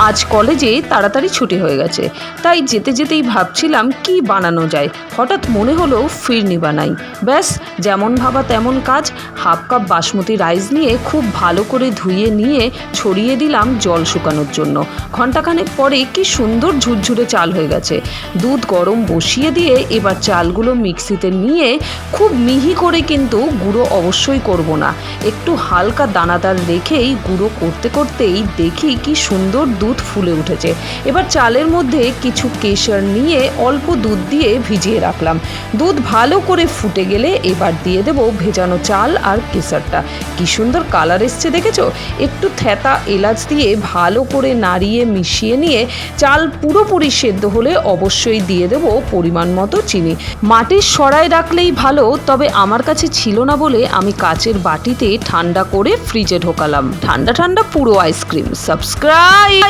আজ কলেজে তাড়াতাড়ি ছুটি হয়ে গেছে, তাই যেতে যেতেই ভাবছিলাম কি বানানো যায়। হঠাৎ মনে হলো ফিরনি বানাই। ব্যাস, যেমন ভাবা তেমন কাজ। হাফ কাপ বাসমতি রাইস নিয়ে খুব ভালো করে ধুয়ে নিয়ে ছড়িয়ে দিলাম জল শুকানোর জন্য। ঘণ্টাখানেক পরে কি সুন্দর ঝুরঝুরে চাল হয়ে গেছে। দুধ গরম বসিয়ে দিয়ে এবার চালগুলো মিক্সিতে নিয়ে খুব মিহি করে, কিন্তু গুঁড়ো অবশ্যই করব না, একটু হালকা দানাদার রেখেই গুঁড়ো করতে করতেই দেখি কি সুন্দর দুধ ফুলে উঠেছে। এবার চালের মধ্যে কিছু কেশর নিয়ে অল্প দুধ দিয়ে ভিজিয়ে রাখলাম। দুধ ভালো করে ফুটে গেলে এবার দিয়ে দেবো ভেজানো চাল আর কেশরটা। কি সুন্দর কালার এসছে দেখেছো। একটু থেতা এলাচ দিয়ে ভালো করে নাড়িয়ে মিশিয়ে নিয়ে চাল পুরোপুরি সেদ্ধ হলে অবশ্যই দিয়ে দেবো পরিমাণ মতো চিনি। মাটির সরায় রাখলেই ভালো, তবে আমার কাছে ছিল না বলে আমি কাচের বাটিতে ঠান্ডা করে ফ্রিজে ঢোকালাম। ঠান্ডা ঠান্ডা পুরো আইসক্রিম। সাবস্ক্রাইব।